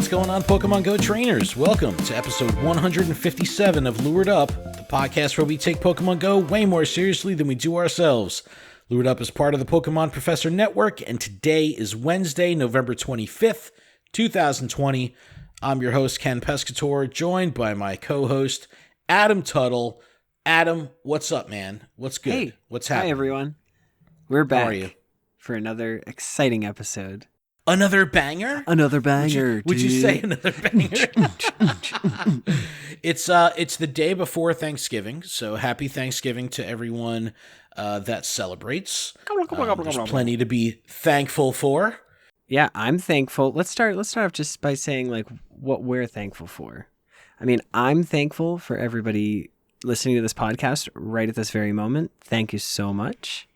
going on, Pokemon Go trainers? Welcome to episode 157 of Lured Up, the podcast where we take Pokemon Go way more seriously than we do ourselves. Lured Up is part of the Pokemon Professor Network, and today is Wednesday, November 25th, 2020. I'm your host, Ken Pescatore, joined by my co-host, Adam Tuttle. Adam, what's up, man? What's good? Hey, what's happening? Hi, everyone. We're back. How are you? For another exciting episode. Another banger? Another banger. Would you say another banger? It's the day before Thanksgiving, so happy Thanksgiving to everyone that celebrates. There's plenty to be thankful for. Yeah, I'm thankful. Let's start off just by saying like what we're thankful for. I mean, I'm thankful for everybody listening to this podcast right at this very moment. Thank you so much.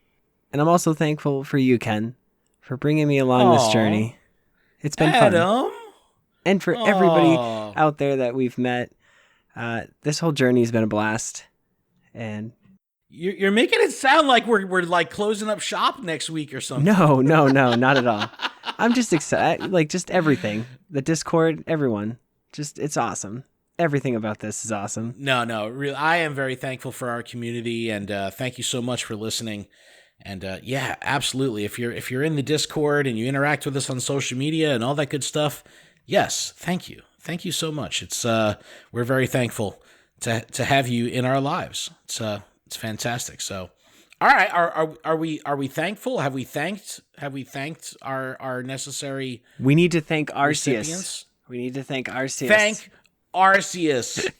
And I'm also thankful for you, Ken, for bringing me along this journey. It's been fun. And for everybody out there that we've met, this whole journey has been a blast. And you're making it sound like we're like closing up shop next week or something. No, not at all. I'm just excited, like just everything. The Discord, everyone. Just, it's awesome. Everything about this is awesome. No, really, I am very thankful for our community, and thank you so much for listening. And yeah, absolutely. If you're in the Discord and you interact with us on social media and all that good stuff, yes, thank you so much. It's we're very thankful to have you in our lives. It's fantastic. So, all right, are we thankful? Have we thanked our necessary? We need to thank Arceus. Recipients? We need to thank Arceus. Thank Arceus.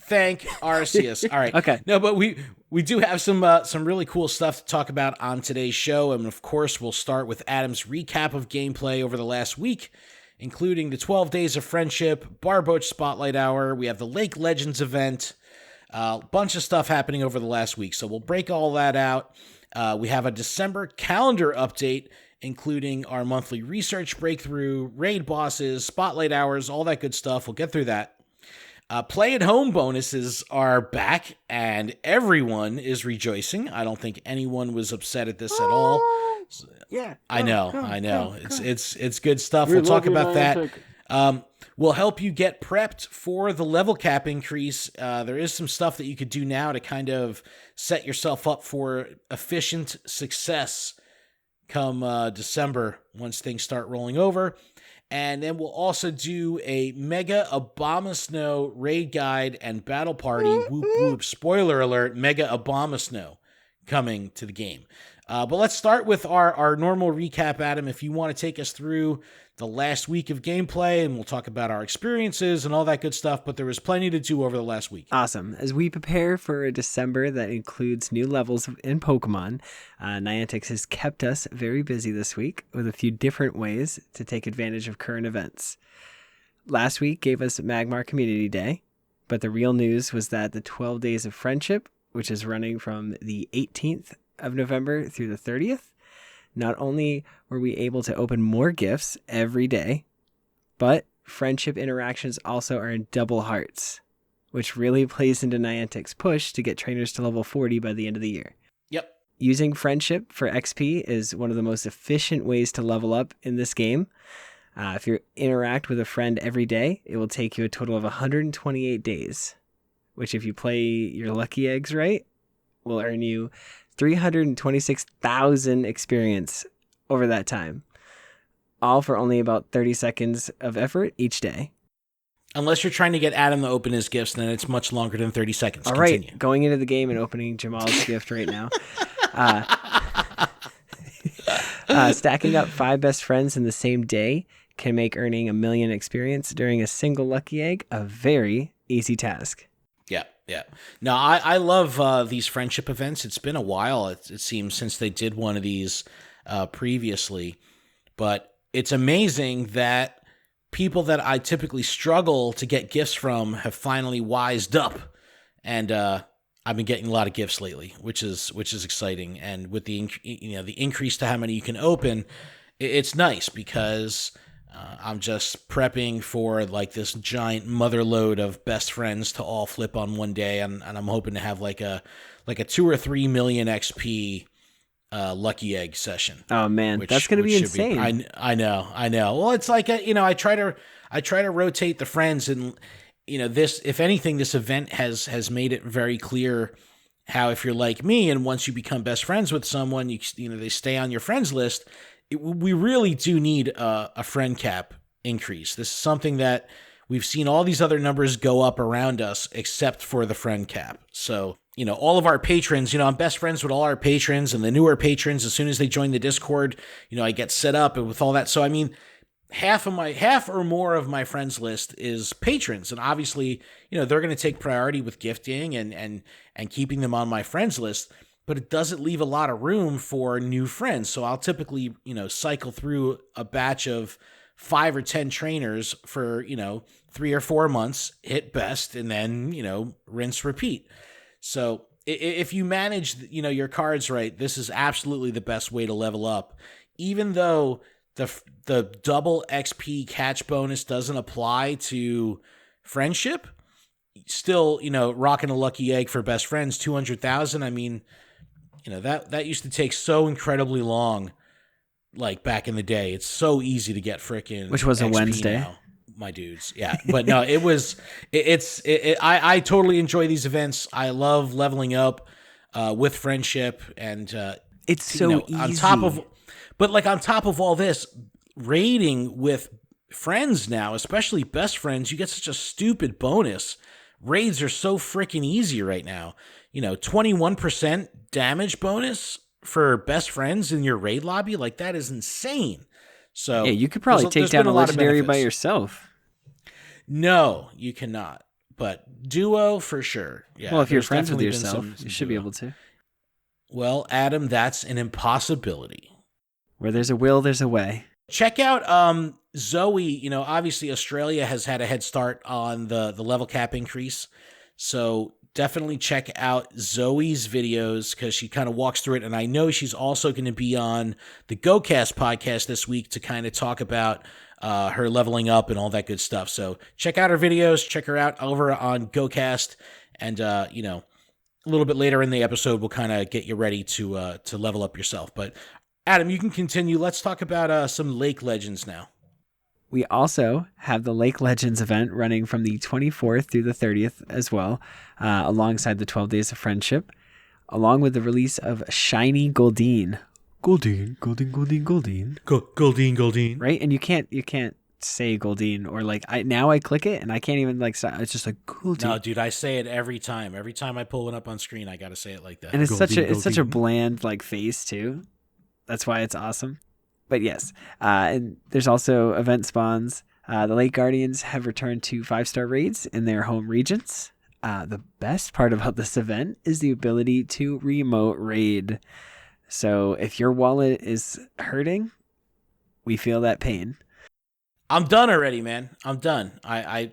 Thank Arceus. All right. Okay. No, but we do have some really cool stuff to talk about on today's show, and of course, we'll start with Adam's recap of gameplay over the last week, including the 12 Days of Friendship, Barboach Spotlight Hour. We have the Lake Legends event, a bunch of stuff happening over the last week. So we'll break all that out. We have a December calendar update, including our monthly research breakthrough, raid bosses, spotlight hours, all that good stuff. We'll get through that. Play-at-home bonuses are back, and everyone is rejoicing. I don't think anyone was upset at this at all. Yeah, I know. It's good stuff. We'll talk about that. We'll help you get prepped for the level cap increase. There is some stuff that you could do now to kind of set yourself up for efficient success come December once things start rolling over. And then we'll also do a Mega Abomasnow raid guide and battle party. Whoop whoop. Spoiler alert, Mega Abomasnow coming to the game. But let's start with our normal recap, Adam. If you want to take us through the last week of gameplay, and we'll talk about our experiences and all that good stuff, but there was plenty to do over the last week. Awesome. As we prepare for a December that includes new levels in Pokemon, Niantic has kept us very busy this week with a few different ways to take advantage of current events. Last week gave us Magmar Community Day, but the real news was that the 12 Days of Friendship, which is running from the 18th of November through the 30th, not only were we able to open more gifts every day, but friendship interactions also earn double hearts, which really plays into Niantic's push to get trainers to level 40 by the end of the year. Yep. Using friendship for XP is one of the most efficient ways to level up in this game. If you interact with a friend every day, it will take you a total of 128 days, which if you play your lucky eggs right, will earn you 326,000 experience over that time, all for only about 30 seconds of effort each day. Unless you're trying to get Adam to open his gifts, then it's much longer than 30 seconds. All Continue. right, going into the game and opening Jamal's gift right now. Stacking up 5 best friends in the same day can make earning 1 million experience during a single lucky egg a very easy task. Yeah. No, I love these friendship events. It's been a while, it seems, since they did one of these previously. But it's amazing that people that I typically struggle to get gifts from have finally wised up. And I've been getting a lot of gifts lately, which is exciting. And with the increase to how many you can open, it's nice because I'm just prepping for like this giant mother load of best friends to all flip on one day, and I'm hoping to have like a 2 or 3 million XP lucky egg session. Oh man, that's gonna be insane. I know. Well, it's like I I try to rotate the friends, and this, if anything, this event has made it very clear how, if you're like me and once you become best friends with someone, they stay on your friends list. We really do need a friend cap increase. This is something that we've seen all these other numbers go up around us, except for the friend cap. So, all of our patrons, I'm best friends with all our patrons, and the newer patrons, as soon as they join the Discord, I get set up and with all that. So, I mean, half or more of my friends list is patrons. And obviously, they're going to take priority with gifting and keeping them on my friends list. But it doesn't leave a lot of room for new friends. So I'll typically, cycle through a batch of 5 or 10 trainers for, 3 or 4 months, hit best, and then, rinse, repeat. So if you manage, your cards right, this is absolutely the best way to level up. Even though the double XP catch bonus doesn't apply to friendship, still, rocking a lucky egg for best friends, 200,000. I mean, that used to take so incredibly long, like back in the day. It's so easy to get frickin' which was a XP Wednesday now, my dudes. Yeah, but no, I totally enjoy these events. I love leveling up with friendship, and it's so easy. On top of all this, raiding with friends now, especially best friends, you get such a stupid bonus. Raids are so freaking easy right now. 21% damage bonus for best friends in your raid lobby, like that is insane. So yeah, you could probably take down a legendary by yourself. No, you cannot. But duo for sure. Yeah. Well, if you're friends with yourself, you should be able to. Well, Adam, that's an impossibility. Where there's a will, there's a way. Check out Zoe. Obviously Australia has had a head start on the level cap increase. So definitely check out Zoe's videos, because she kind of walks through it. And I know she's also going to be on the GoCast podcast this week to kind of talk about her leveling up and all that good stuff. So check out her videos. Check her out over on GoCast. And, a little bit later in the episode, we'll kind of get you ready to level up yourself. But Adam, you can continue. Let's talk about some Lake Legends now. We also have the Lake Legends event running from the 24th through the 30th as well, alongside the 12 Days of Friendship, along with the release of Shiny Goldeen. Goldeen. Right? And you can't say Goldeen, or like I click it and I can't even stop. It's just like Goldeen. No, dude, I say it every time. Every time I pull it up on screen, I got to say it like that. And it's such a bland face too. That's why it's awesome. But yes, and there's also event spawns. The Lake Guardians have returned to 5-star raids in their home regions. The best part about this event is the ability to remote raid. So if your wallet is hurting, we feel that pain. I'm done already, man. I'm done. I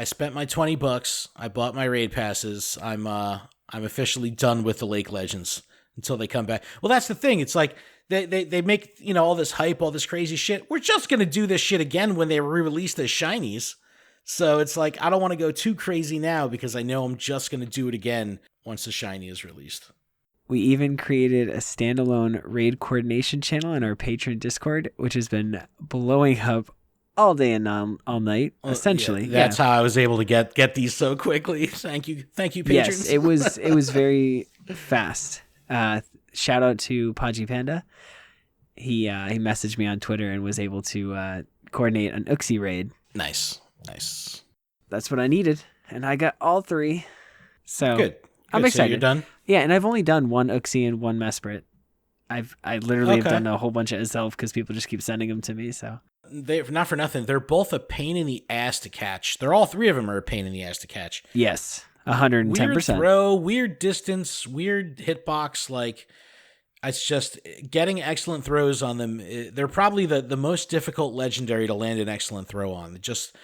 spent my $20. I bought my raid passes. I'm officially done with the Lake Legends until they come back. Well, that's the thing. It's like they make, all this hype, all this crazy shit. We're just going to do this shit again when they re-release the shinies. So it's like, I don't want to go too crazy now, because I know I'm just going to do it again once the shiny is released. We even created a standalone raid coordination channel in our patron Discord, which has been blowing up all day and all night, essentially. Yeah, that's how I was able to get these so quickly. Thank you, patrons. Yes, it was very fast. Shout out to Podgy Panda. He messaged me on Twitter and was able to coordinate an Uxie raid. Nice. That's what I needed, and I got all 3. So good. I'm excited. So you're done? Yeah, and I've only done 1 Uxie and 1 Mesprit. I literally have done a whole bunch of Azelf because people just keep sending them to me. So not for nothing, they're both a pain in the ass to catch. They're all 3 of them are a pain in the ass to catch. Yes, 110%. Weird throw, weird distance, weird hitbox. Like, it's just getting excellent throws on them. They're probably the most difficult legendary to land an excellent throw on. Just,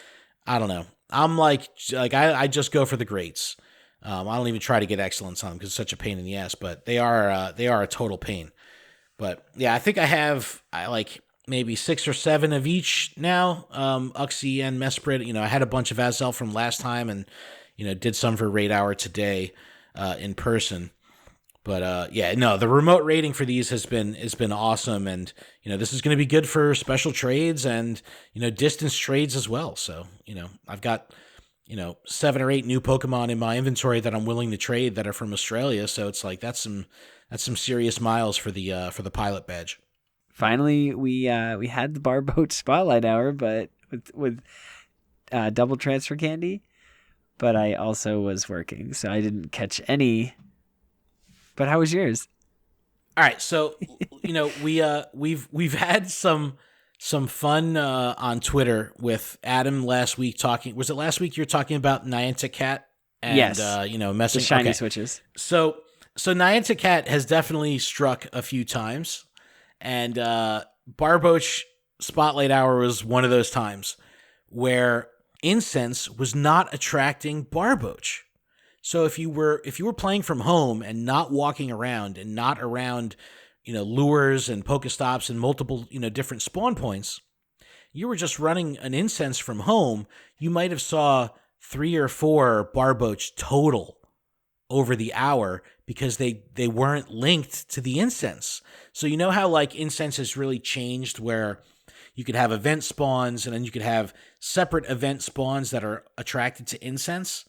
I don't know. I'm like I just go for the greats. I don't even try to get excellence on them because it's such a pain in the ass. But they are a total pain. But yeah, I think I have maybe 6 or 7 of each now. Uxie and Mesprit. I had a bunch of Azelf from last time, and did some for Raid Hour today in person. But yeah, no, the remote raiding for these has been awesome, and this is going to be good for special trades and distance trades as well. So I've got 7 or 8 new Pokemon in my inventory that I'm willing to trade that are from Australia. So it's like that's some serious miles for the pilot badge. Finally, we had the Barboach Spotlight Hour, but with double transfer candy. But I also was working, so I didn't catch any. But how was yours? All right, so we've had some fun on Twitter with Adam last week talking. Was it last week you were talking about Niantic Cat and yes. Messing the shiny switches? So Niantic Cat has definitely struck a few times, and Barboach Spotlight Hour was one of those times where Incense was not attracting Barboach. So if you were playing from home and not walking around and not around, lures and Pokestops and multiple, different spawn points, you were just running an Incense from home, you might have saw 3 or 4 Barboach total over the hour because they weren't linked to the Incense. So you know how like Incense has really changed where you could have event spawns and then you could have separate event spawns that are attracted to Incense?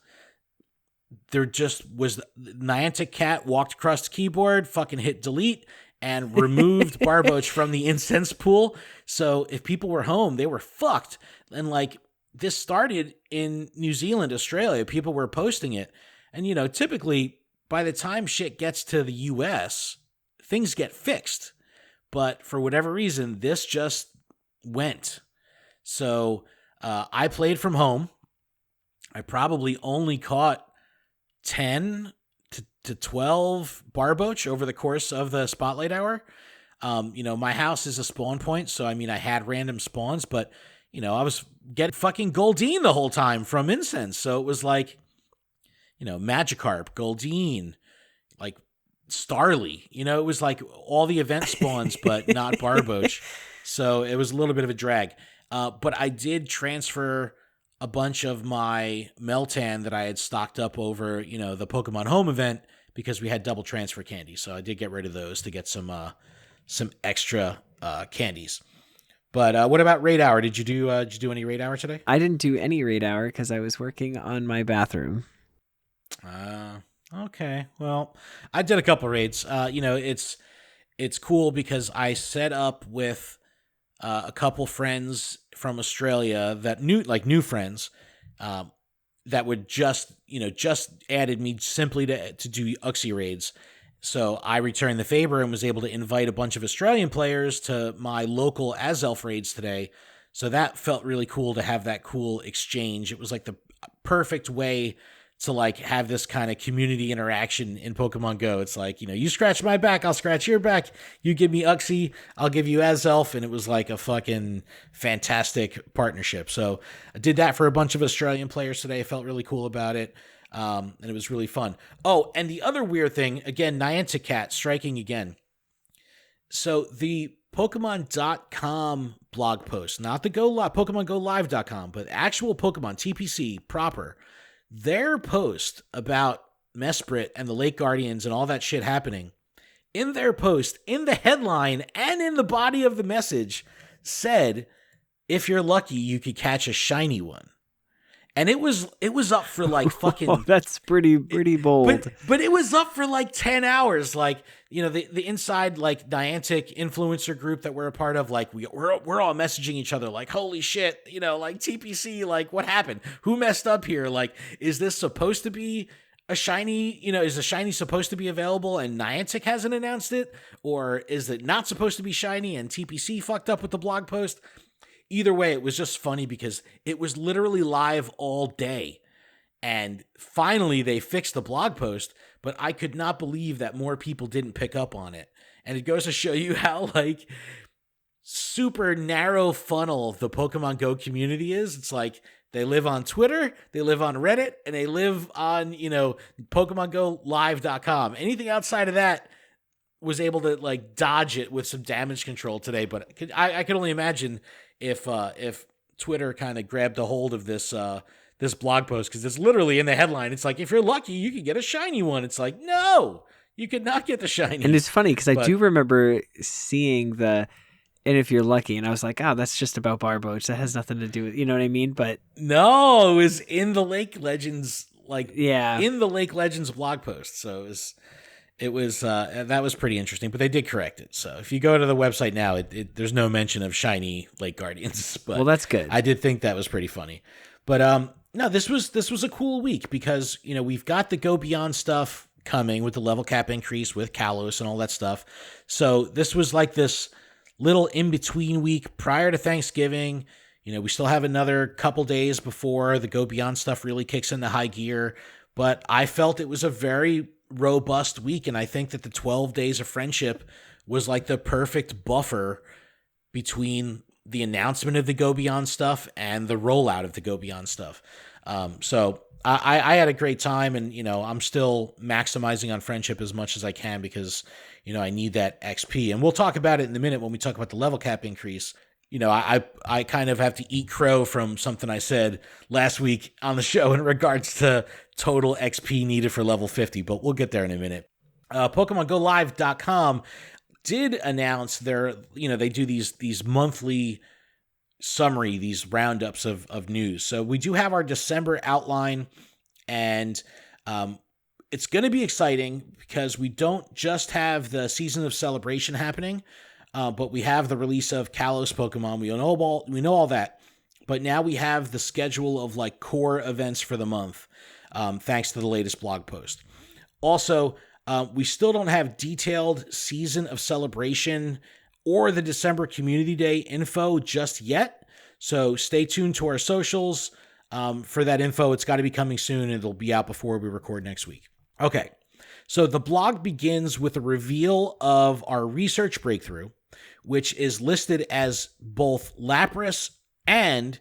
There just was Niantic Cat walked across the keyboard, fucking hit delete, and removed Barboach from the Incense pool. So if people were home, they were fucked. And like this started in New Zealand, Australia. People were posting it. And typically by the time shit gets to the US, things get fixed. But for whatever reason, this just went. So I played from home. I probably only caught 10 to 12 Barboach over the course of the Spotlight Hour. My house is a spawn point, so I mean, I had random spawns, but I was getting fucking Goldeen the whole time from Incense. So it was like, Magikarp, Goldeen, like Starly, it was like all the event spawns, but not Barboach. So it was a little bit of a drag. But I did transfer a bunch of my Meltan that I had stocked up over, the Pokemon Home event because we had double transfer candy. So I did get rid of those to get some extra candies. But what about raid hour? Did you do any raid hour today? I didn't do any raid hour because I was working on my bathroom. Okay. Well, I did a couple raids. It's cool because I set up with a couple friends from Australia that new friends that would just added me simply to do Uxie raids. So I returned the favor and was able to invite a bunch of Australian players to my local Azelf raids today. So that felt really cool to have that cool exchange. It was like the perfect way to like have this kind of community interaction in Pokemon Go. It's like, you scratch my back, I'll scratch your back. You give me Uxie, I'll give you Azelf. And it was like a fucking fantastic partnership. So I did that for a bunch of Australian players today. I felt really cool about it. And it was really fun. Oh, and the other weird thing, again, Niantic Cat striking again. So the Pokemon.com blog post, not the PokemonGoLive.com, but actual Pokemon, TPC proper, their post about Mesprit and the Lake Guardians and all that shit happening, in their post, in the headline and in the body of the message, said, if you're lucky, you could catch a shiny one. And it was up for like fucking... Oh, that's pretty bold. But it was up for like 10 hours. Like, the inside like Niantic influencer group that we're a part of, like we're all messaging each other like, holy shit, like TPC, like what happened? Who messed up here? Like, is this supposed to be a shiny? Is a shiny supposed to be available and Niantic hasn't announced it? Or is it not supposed to be shiny and TPC fucked up with the blog post? Either way, it was just funny because it was literally live all day. And finally, they fixed the blog post, but I could not believe that more people didn't pick up on it. And it goes to show you how, like, super narrow funnel the Pokemon Go community is. It's like they live on Twitter, they live on Reddit, and they live on, PokemonGoLive.com. Anything outside of that was able to, like, dodge it with some damage control today. But I could only imagine if Twitter kind of grabbed a hold of this blog post, because it's literally in the headline. It's like, if you're lucky, you can get a shiny one. It's like, no, You could not get the shiny. And it's funny because I do remember seeing the, and if you're lucky, and I was like, oh, that's just about Barboach. That has nothing to do with, you know what I mean? But no, it was in the Lake Legends, in the Lake Legends blog post. So it was that was pretty interesting, but they did correct it. So if you go to the website now, there's no mention of shiny Lake Guardians. But well, that's good. I did think that was pretty funny. But no, this was a cool week because, you know, we've got the Go Beyond stuff coming with the level cap increase with Kalos and all that stuff. So this was like this little in-between week prior to Thanksgiving. You know, we still have another couple days before the Go Beyond stuff really kicks into high gear, but I felt it was a very robust week, and I think that the 12 days of friendship was like the perfect buffer between the announcement of the Go Beyond stuff and the rollout of the Go Beyond stuff. So I had a great time, and, you know, I'm still maximizing on friendship as much as I can because, you know, I need that XP. And we'll talk about it in a minute when we talk about the level cap increase. You know, I kind of have to eat crow from something I said last week on the show in regards to total XP needed for level 50, but we'll get there in a minute. PokemonGoLive.com did announce they do these monthly summary, these roundups of news. So we do have our December outline, and it's going to be exciting because we don't just have the Season of Celebration happening, but we have the release of Kalos Pokemon. We know all that, but now we have the schedule of like core events for the month, thanks to the latest blog post. Also, we still don't have detailed Season of Celebration or the December Community Day info just yet. So stay tuned to our socials for that info. It's got to be coming soon, and it'll be out before we record next week. Okay, so the blog begins with a reveal of our research breakthrough, which is listed as both Lapras and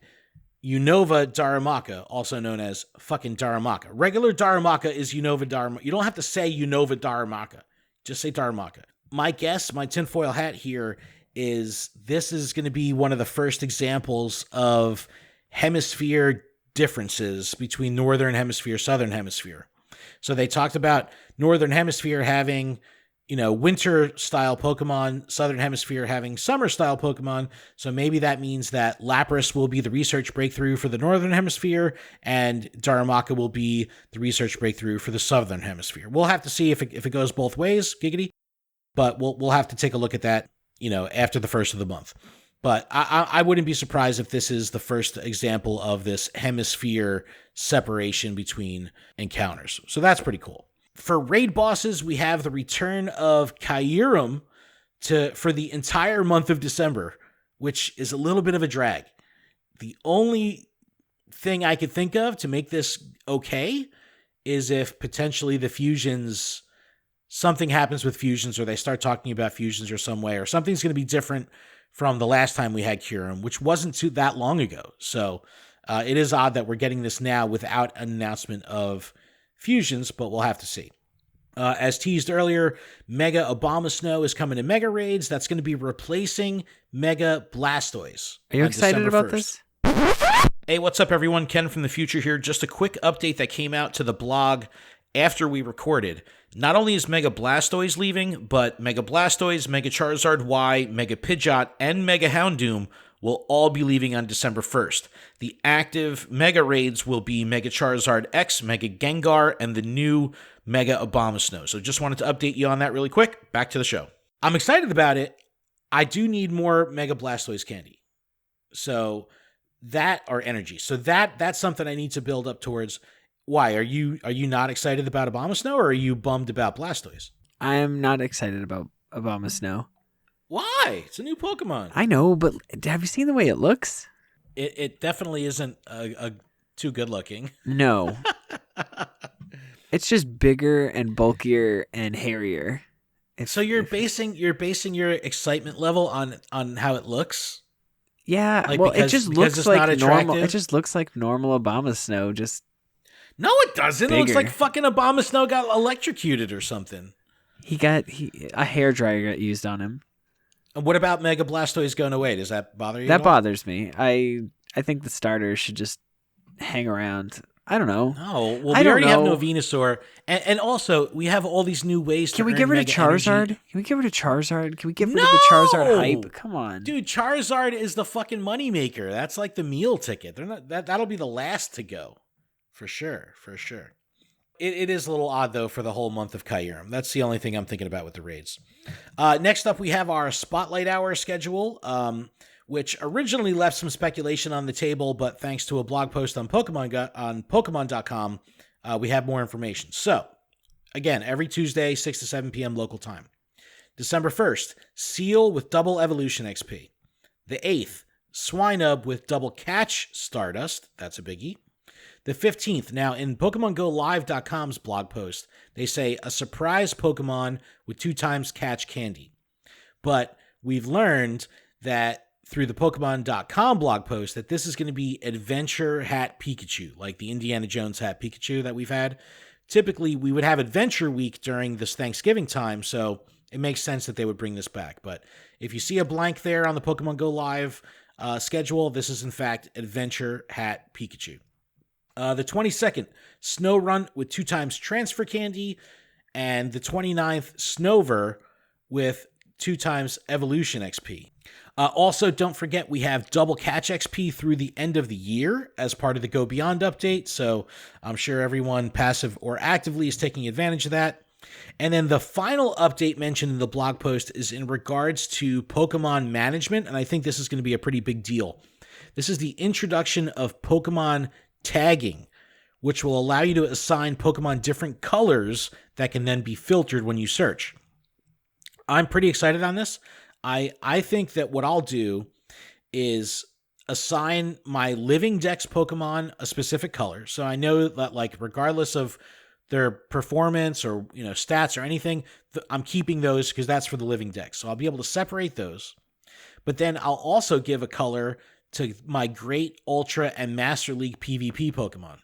Unova Darumaka, also known as fucking Darumaka. Regular Darumaka is Unova Darumaka. You don't have to say Unova Darumaka. Just say Darumaka. My guess, my tinfoil hat here, is this is going to be one of the first examples of hemisphere differences between Northern Hemisphere, Southern Hemisphere. So they talked about Northern Hemisphere having, you know, winter-style Pokemon, Southern Hemisphere having summer-style Pokemon, so maybe that means that Lapras will be the research breakthrough for the Northern Hemisphere, and Darumaka will be the research breakthrough for the Southern Hemisphere. We'll have to see if it goes both ways, giggity, but we'll have to take a look at that, you know, after the first of the month. But I wouldn't be surprised if this is the first example of this hemisphere separation between encounters. So that's pretty cool. For raid bosses, we have the return of Kyurem for the entire month of December, which is a little bit of a drag. The only thing I could think of to make this okay is if potentially the fusions, something happens with fusions, or they start talking about fusions or some way, or something's going to be different from the last time we had Kyurem, which wasn't too that long ago. So it is odd that we're getting this now without an announcement of fusions, but we'll have to see. As teased earlier, Mega Abomasnow is coming to Mega Raids. That's going to be replacing Mega Blastoise. Are you excited about this? Hey, what's up, everyone? Ken from the future here. Just a quick update that came out to the blog after we recorded. Not only is Mega Blastoise leaving, but Mega Blastoise, Mega Charizard Y, Mega Pidgeot, and Mega Houndoom will all be leaving on December 1st. The active Mega Raids will be Mega Charizard X, Mega Gengar, and the new Mega Abomasnow. So just wanted to update you on that really quick. Back to the show. I'm excited about it. I do need more Mega Blastoise candy. So that, or energy. So that's something I need to build up towards. Why? Are you not excited about Abomasnow, or are you bummed about Blastoise? I am not excited about Abomasnow. Why? It's a new Pokemon. I know, but have you seen the way it looks? It definitely isn't too good looking. No. It's just bigger and bulkier and hairier. So you're basing your excitement level on how it looks? Yeah, like, well, because, it just looks like normal. It just looks like normal Abomasnow. Just no, it doesn't. Bigger. It looks like fucking Abomasnow got electrocuted or something. A hairdryer got used on him. And what about Mega Blastoise going away? Does that bother you? That bothers me. I think the starters should just hang around. I don't know. No, well, we already have no Venusaur, and also we have all these new ways. Can we get rid of Charizard? Energy. Can we get rid of Charizard? Can we get rid of the Charizard hype? Come on, dude. Charizard is the fucking moneymaker. That's like the meal ticket. They're not that'll be the last to go, for sure. It is a little odd though for the whole month of Kyurem. That's the only thing I'm thinking about with the raids. Next up, we have our Spotlight Hour schedule. Which originally left some speculation on the table, but thanks to a blog post on Pokemon.com, we have more information. So, again, every Tuesday, 6 to 7 p.m. local time. December 1st, Seal with double Evolution XP. The 8th, Swinub with double Catch Stardust. That's a biggie. The 15th, now in PokemonGoLive.com's blog post, they say a surprise Pokemon with 2 times Catch Candy. But we've learned that through the Pokemon.com blog post that this is going to be Adventure Hat Pikachu, like the Indiana Jones Hat Pikachu that we've had. Typically, we would have Adventure Week during this Thanksgiving time, so it makes sense that they would bring this back. But if you see a blank there on the Pokemon Go Live schedule, this is in fact Adventure Hat Pikachu. The 22nd, Snow Run with 2 times Transfer Candy, and the 29th, Snover with 2 times Evolution XP. Also, don't forget we have double Catch XP through the end of the year as part of the Go Beyond update, so I'm sure everyone passive or actively is taking advantage of that. And then the final update mentioned in the blog post is in regards to Pokemon management, and I think this is going to be a pretty big deal. This is the introduction of Pokemon tagging, which will allow you to assign Pokemon different colors that can then be filtered when you search. I'm pretty excited on this. I think that what I'll do is assign my Living Dex Pokemon a specific color. So I know that, like, regardless of their performance or, stats or anything, I'm keeping those because that's for the Living Dex. So I'll be able to separate those. But then I'll also give a color to my Great, Ultra, and Master League PvP Pokemon.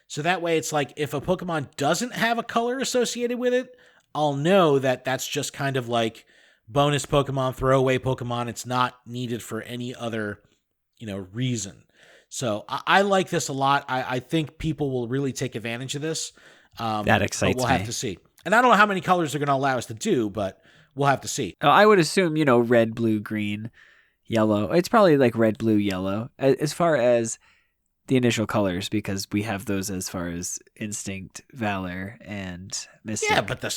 So that way it's like if a Pokemon doesn't have a color associated with it, I'll know that that's just kind of like bonus Pokemon, throwaway Pokemon. It's not needed for any other, reason. So I like this a lot. I think people will really take advantage of this. That excites me. We'll have to see. And I don't know how many colors they're going to allow us to do, but we'll have to see. I would assume, red, blue, green, yellow. It's probably like red, blue, yellow as far as the initial colors, because we have those as far as Instinct, Valor, and Mystic. Yeah, but the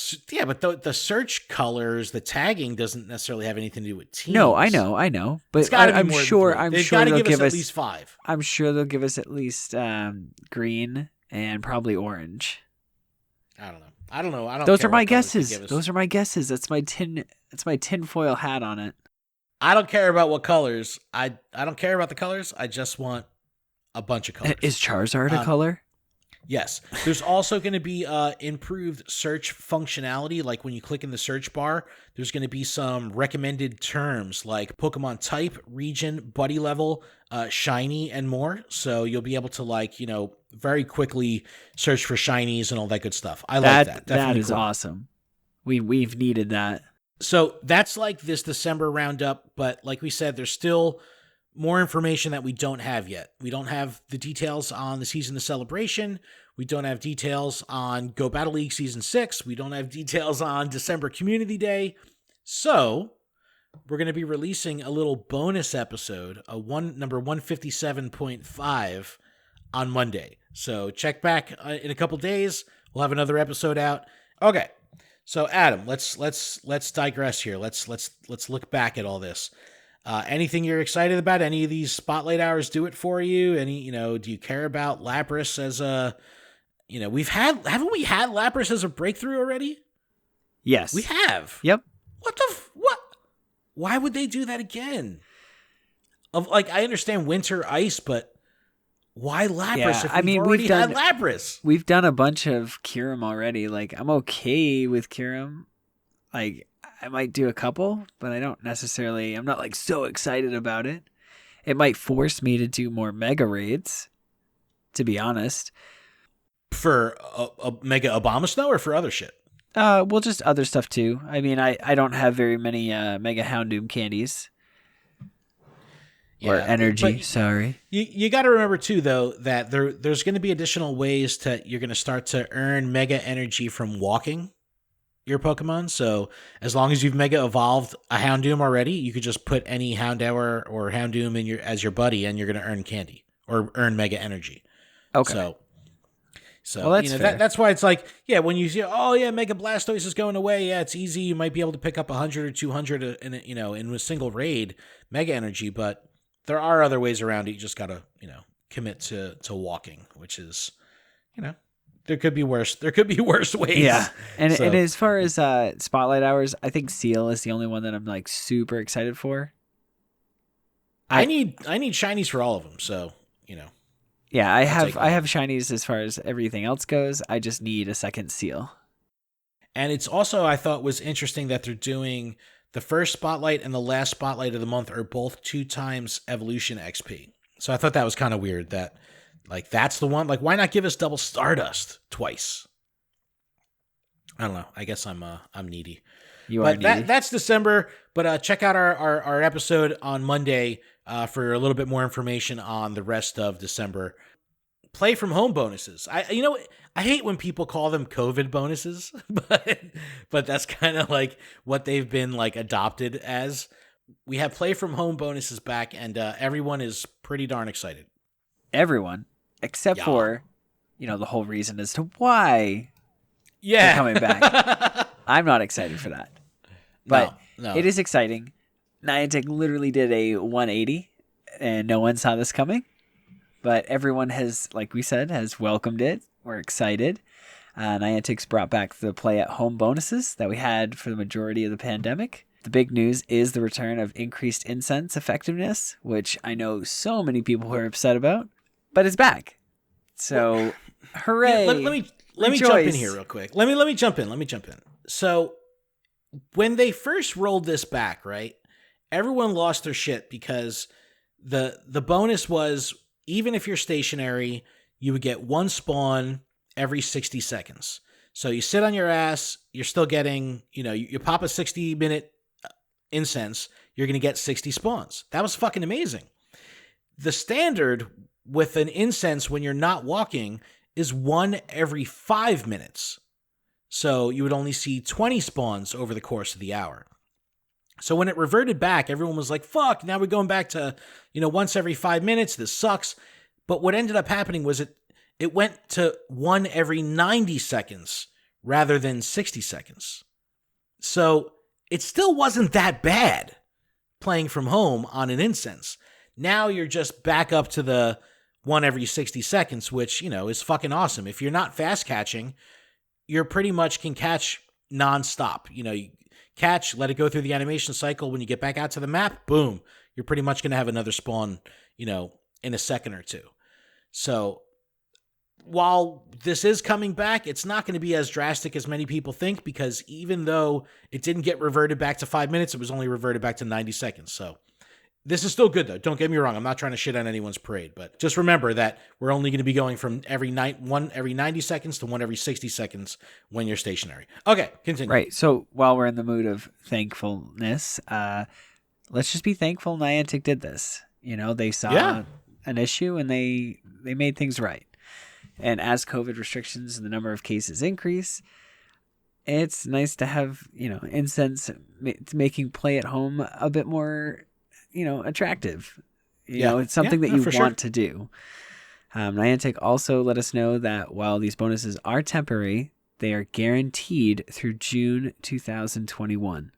search colors, the tagging doesn't necessarily have anything to do with teams. No, I know. But I'm sure they'll give us at least 5. I'm sure they'll give us at least green and probably orange. I don't know. Those are my guesses. That's my tinfoil hat on it. I don't care about what colors. I don't care about the colors. I just want a bunch of colors. Is Charizard a color? Yes. There's also going to be improved search functionality. Like when you click in the search bar, there's going to be some recommended terms like Pokemon type, region, buddy level, shiny, and more. So you'll be able to very quickly search for shinies and all that good stuff. I like that. That is awesome. We've needed that. So that's like this December roundup. But like we said, there's still more information that we don't have yet. We don't have the details on the Season of Celebration. We don't have details on Go Battle League Season 6. We don't have details on December Community Day. So we're going to be releasing a little bonus episode, number 157.5 on Monday. So check back in a couple days. We'll have another episode out. Okay. So Adam, let's digress here. Let's look back at all this. Anything you're excited about? Any of these spotlight hours do it for you? Any, do you care about Lapras as a, haven't we had Lapras as a breakthrough already? Yes. We have. Yep. What? Why would they do that again? I understand winter ice, but why Lapras? Yeah, we've had Lapras. We've done a bunch of Kyurem already. I'm okay with Kyurem. I might do a couple, but I'm not so excited about it. It might force me to do more mega raids, to be honest. For a mega Abomasnow or for other shit? Well, just other stuff too. I don't have very many mega Houndoom candies. or energy. Sorry. You got to remember too, though, that there's going to be additional ways you're going to start to earn mega energy from walking your Pokemon. So as long as you've mega evolved a Houndoom already, you could just put any Houndour or Houndoom as your buddy, and you're going to earn candy or earn mega energy. Okay. So well, that's why it's like, when you see, Mega Blastoise is going away. Yeah, it's easy. You might be able to pick up 100 or 200 in a single raid mega energy, but there are other ways around it. You just got to, commit to walking, which is, there could be worse. There could be worse ways. Yeah. And as far as spotlight hours, I think Seal is the only one that I'm like super excited for. I need shinies for all of them. So, Yeah, I have shinies as far as everything else goes. I just need a second Seal. And it's also, I thought was interesting that they're doing the first spotlight and the last spotlight of the month are both 2 times evolution XP. So I thought that was kind of weird that, like, that's the one. Like, why not give us double Stardust twice? I don't know. I guess I'm needy. You are needy. That's December. But check out our episode on Monday for a little bit more information on the rest of December. Play from home bonuses. I hate when people call them COVID bonuses, but that's kind of like what they've been like adopted as. We have play from home bonuses back, and everyone is pretty darn excited. Everyone, except for, the whole reason as to why they're coming back. I'm not excited for that. But no. It is exciting. Niantic literally did a 180, and no one saw this coming. But everyone has, like we said, has welcomed it. We're excited. Niantic's brought back the play-at-home bonuses that we had for the majority of the pandemic. The big news is the return of increased incense effectiveness, which I know so many people who are upset about, but it's back. So, hooray! Yeah, let me jump in here real quick. Let me jump in. So, when they first rolled this back, right, everyone lost their shit because the bonus was, even if you're stationary, you would get 1 spawn every 60 seconds. So you sit on your ass, you're still getting, you pop a 60-minute incense, you're going to get 60 spawns. That was fucking amazing. The standard with an incense when you're not walking is 1 every 5 minutes. So you would only see 20 spawns over the course of the hour. So when it reverted back, everyone was like, fuck, now we're going back to, once every 5 minutes. This sucks. But what ended up happening was it went to 1 every 90 seconds rather than 60 seconds. So it still wasn't that bad playing from home on an incense. Now you're just back up to the 1 every 60 seconds, which, is fucking awesome. If you're not fast catching, you're pretty much can catch nonstop. You catch, let it go through the animation cycle. When you get back out to the map, boom, you're pretty much going to have another spawn, in a second or two. So while this is coming back, it's not going to be as drastic as many people think, because even though it didn't get reverted back to 5 minutes, it was only reverted back to 90 seconds. So this is still good, though. Don't get me wrong. I'm not trying to shit on anyone's parade, but just remember that we're only going to be going from 1 every 90 seconds to 1 every 60 seconds when you're stationary. Okay, continue. Right. So while we're in the mood of thankfulness, let's just be thankful Niantic did this. They saw an issue and they made things right. And as COVID restrictions and the number of cases increase, it's nice to have, incense making play at home a bit more, attractive. It's something that you want to do. Niantic also let us know that while these bonuses are temporary, they are guaranteed through June 2021.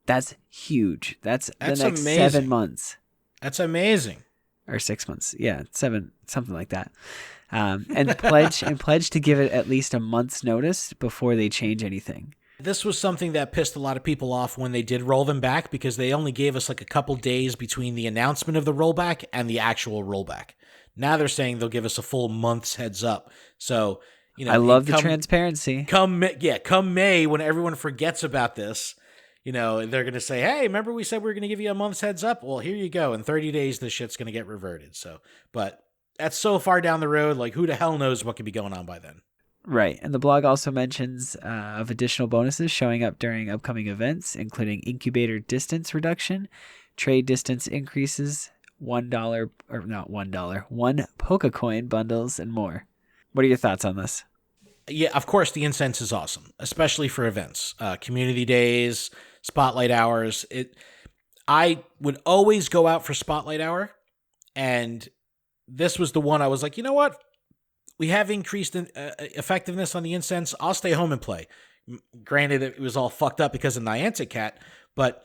That's huge. That's the next amazing. 7 months. That's amazing. Or 6 months. Yeah, 7, something like that. And pledge to give it at least a month's notice before they change anything. This was something that pissed a lot of people off when they did roll them back, because they only gave us like a couple days between the announcement of the rollback and the actual rollback. Now they're saying they'll give us a full month's heads up. So, I love the transparency. Come May, when everyone forgets about this, they're going to say, hey, remember we said we were going to give you a month's heads up? Well, here you go. In 30 days, this shit's going to get reverted. So, but that's so far down the road. Like, who the hell knows what could be going on by then? Right. And the blog also mentions of additional bonuses showing up during upcoming events, including incubator distance reduction, trade distance increases, $1 or not $1, one Pokecoin bundles and more. What are your thoughts on this? Yeah, of course, the incense is awesome, especially for events, community days, spotlight hours. I would always go out for spotlight hour, and this was the one I was like, you know what? We have increased effectiveness on the incense. I'll stay home and play. Granted, it was all fucked up because of Niantic Cat, but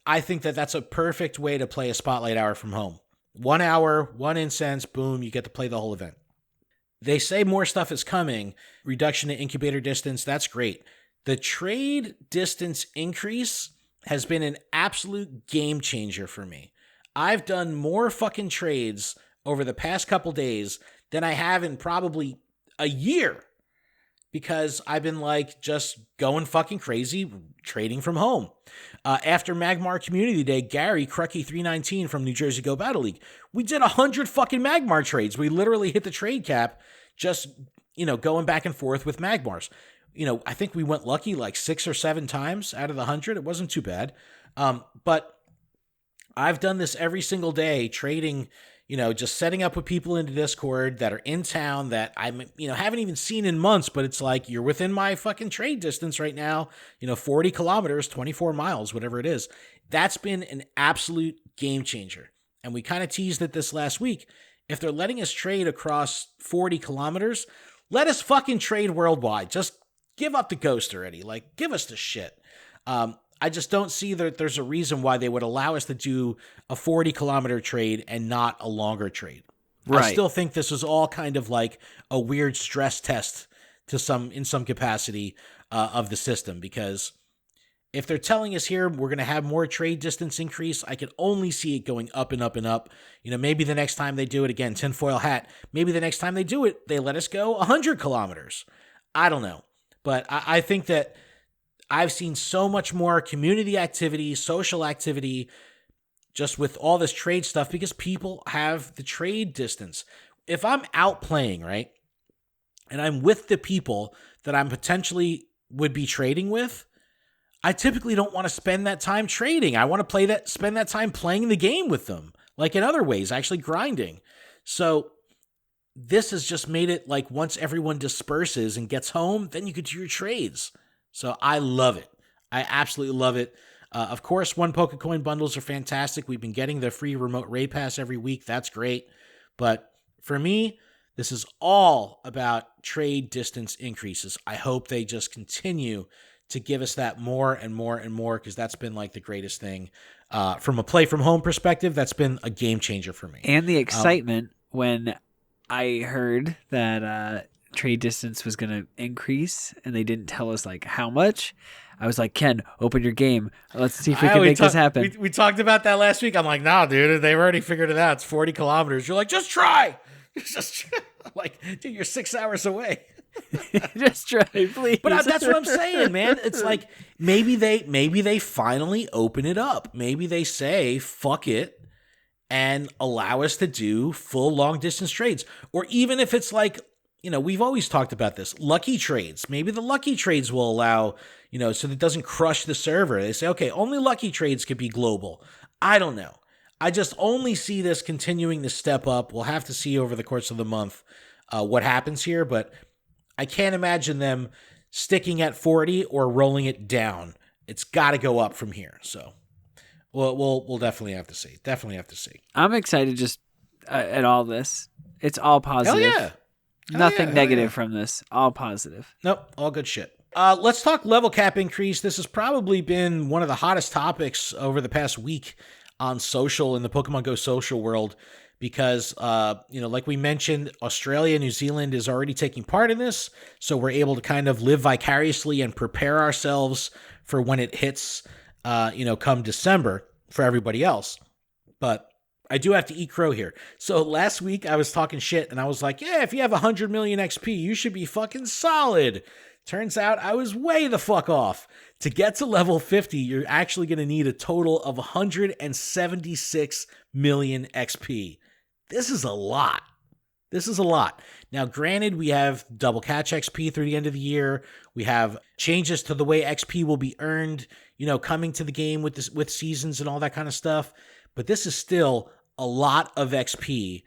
I think that that's a perfect way to play a spotlight hour from home. 1 hour, one incense, boom, you get to play the whole event. They say more stuff is coming. Reduction in incubator distance, that's great. The trade distance increase has been an absolute game changer for me. I've done more fucking trades over the past couple days than I have in probably a year, because I've been just going fucking crazy trading from home. After Magmar Community Day, Gary Crucky319 from New Jersey Go Battle League, we did 100 fucking Magmar trades. We literally hit the trade cap just, going back and forth with Magmars. I think we went lucky 6 or 7 times out of the 100. It wasn't too bad. But I've done this every single day, trading, just setting up with people into Discord that are in town that I'm, haven't even seen in months, but it's you're within my fucking trade distance right now, 40 kilometers, 24 miles, whatever it is. That's been an absolute game changer. And we kind of teased it this last week. If they're letting us trade across 40 kilometers, let us fucking trade worldwide. Just give up the ghost already. Give us the shit. I just don't see that there's a reason why they would allow us to do a 40-kilometer trade and not a longer trade. Right. I still think this was all kind of a weird stress test in some capacity of the system, because if they're telling us here we're going to have more trade distance increase, I can only see it going up and up and up. Maybe the next time they do it again, tinfoil hat, maybe the next time they do it, they let us go 100 kilometers. I don't know. But I think that I've seen so much more community activity, social activity, just with all this trade stuff, because people have the trade distance. If I'm out playing, right, and I'm with the people that I'm potentially would be trading with, I typically don't want to spend that time trading. I want to spend that time playing the game with them, in other ways, actually grinding. So this has just made it once everyone disperses and gets home, then you could do your trades. So I love it. I absolutely love it. Of course, one Pokecoin bundles are fantastic. We've been getting the free remote raid pass every week. That's great. But for me, this is all about trade distance increases. I hope they just continue to give us that more and more and more, because that's been the greatest thing. From a play from home perspective, that's been a game changer for me. And the excitement when I heard that trade distance was going to increase and they didn't tell us how much. I was like, Ken, open your game. Let's see if we can make this happen. We talked about that last week. I'm like, nah, dude, they've already figured it out. It's 40 kilometers. You're like, just try. Just dude, you're 6 hours away. Just try, please. But that's what I'm saying, man. It's maybe they finally open it up. Maybe they say, fuck it, and allow us to do full long distance trades. Or even if it's we've always talked about this, lucky trades. Maybe the lucky trades will allow, so that it doesn't crush the server. They say, okay, only lucky trades could be global. I don't know. I just only see this continuing to step up. We'll have to see over the course of the month what happens here, but I can't imagine them sticking at 40 or rolling it down. It's got to go up from here. So we'll definitely have to see. Definitely have to see. I'm excited just at all this. It's all positive. Hell yeah. Nothing negative from this. All positive. Nope. All good shit. Let's talk level cap increase. This has probably been one of the hottest topics over the past week on social, in the Pokemon Go social world, because, like we mentioned, Australia, New Zealand is already taking part in this. So we're able to kind of live vicariously and prepare ourselves for when it hits, come December for everybody else. But I do have to eat crow here. So last week I was talking shit and I was like, yeah, if you have 100 million XP, you should be fucking solid. Turns out I was way the fuck off. To get to level 50, you're actually going to need a total of 176 million XP. This is a lot. Now, granted, we have double catch XP through the end of the year. We have changes to the way XP will be earned, coming to the game with seasons and all that kind of stuff. But this is still a lot of XP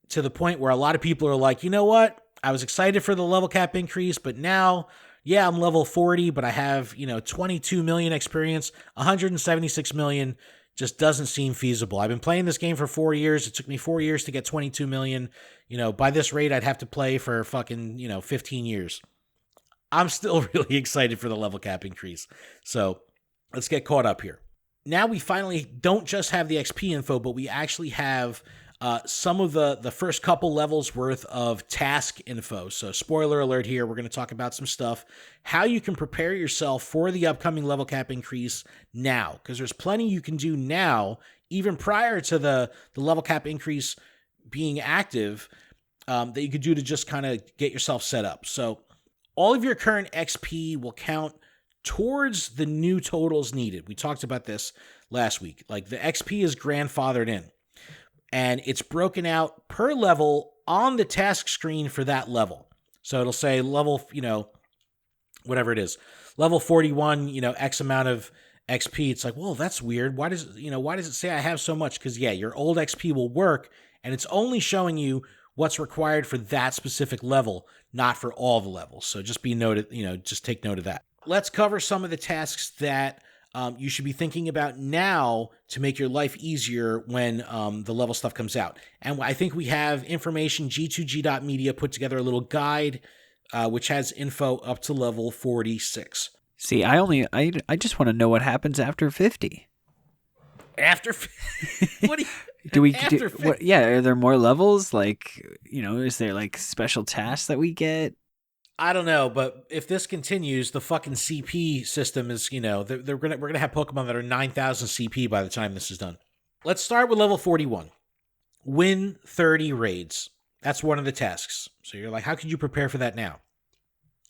to the point where a lot of people are like, you know what? I was excited for the level cap increase, but now, yeah, I'm level 40, but I have, 22 million experience, 176 million just doesn't seem feasible. I've been playing this game for 4 years. It took me 4 years to get 22 million. By this rate, I'd have to play for fucking, 15 years. I'm still really excited for the level cap increase. So let's get caught up here. Now we finally don't just have the XP info, but we actually have some of the first couple levels worth of task info. So spoiler alert here, we're going to talk about some stuff, how you can prepare yourself for the upcoming level cap increase now, because there's plenty you can do now, even prior to the level cap increase being active, that you could do to just kind of get yourself set up. So all of your current XP will count towards the new totals needed. We talked about this last week. Like the XP is grandfathered in, and it's broken out per level on the task screen for that level. So it'll say level, whatever it is, level 41, X amount of XP. It's like, well, that's weird. Why does it say I have so much? Because yeah, your old XP will work, and it's only showing you what's required for that specific level, not for all the levels. So just be noted, just take note of that. Let's cover some of the tasks that you should be thinking about now to make your life easier when the level stuff comes out. And I think we have information, G2G.media put together a little guide, which has info up to level 46. See, I just want to know what happens after 50. After what do we do? What, yeah, are there more levels? Like, is there like special tasks that we get? I don't know, but if this continues, the fucking CP system is, we're gonna have Pokemon that are 9,000 CP by the time this is done. Let's start with level 41. Win 30 raids. That's one of the tasks. So you're like, how could you prepare for that now?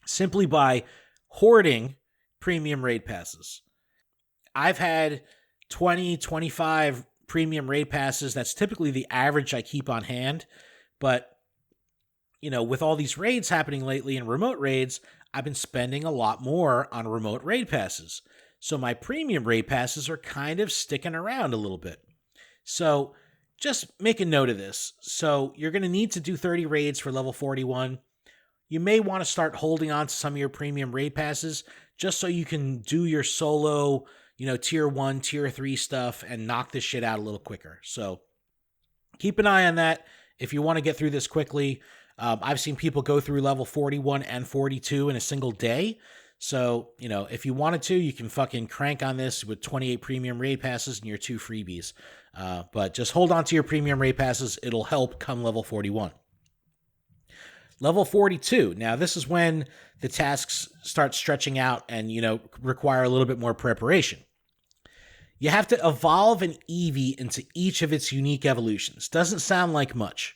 Simply by hoarding premium raid passes. I've had 20, 25 premium raid passes. That's typically the average I keep on hand. But, with all these raids happening lately and remote raids, I've been spending a lot more on remote raid passes. So my premium raid passes are kind of sticking around a little bit. So just make a note of this. So you're going to need to do 30 raids for level 41. You may want to start holding on to some of your premium raid passes just so you can do your solo, tier 1, tier 3 stuff and knock this shit out a little quicker. So keep an eye on that if you want to get through this quickly. I've seen people go through level 41 and 42 in a single day. So, if you wanted to, you can fucking crank on this with 28 premium raid passes and your 2 freebies. But just hold on to your premium raid passes. It'll help come level 41. Level 42. Now, this is when the tasks start stretching out and, require a little bit more preparation. You have to evolve an Eevee into each of its unique evolutions. Doesn't sound like much,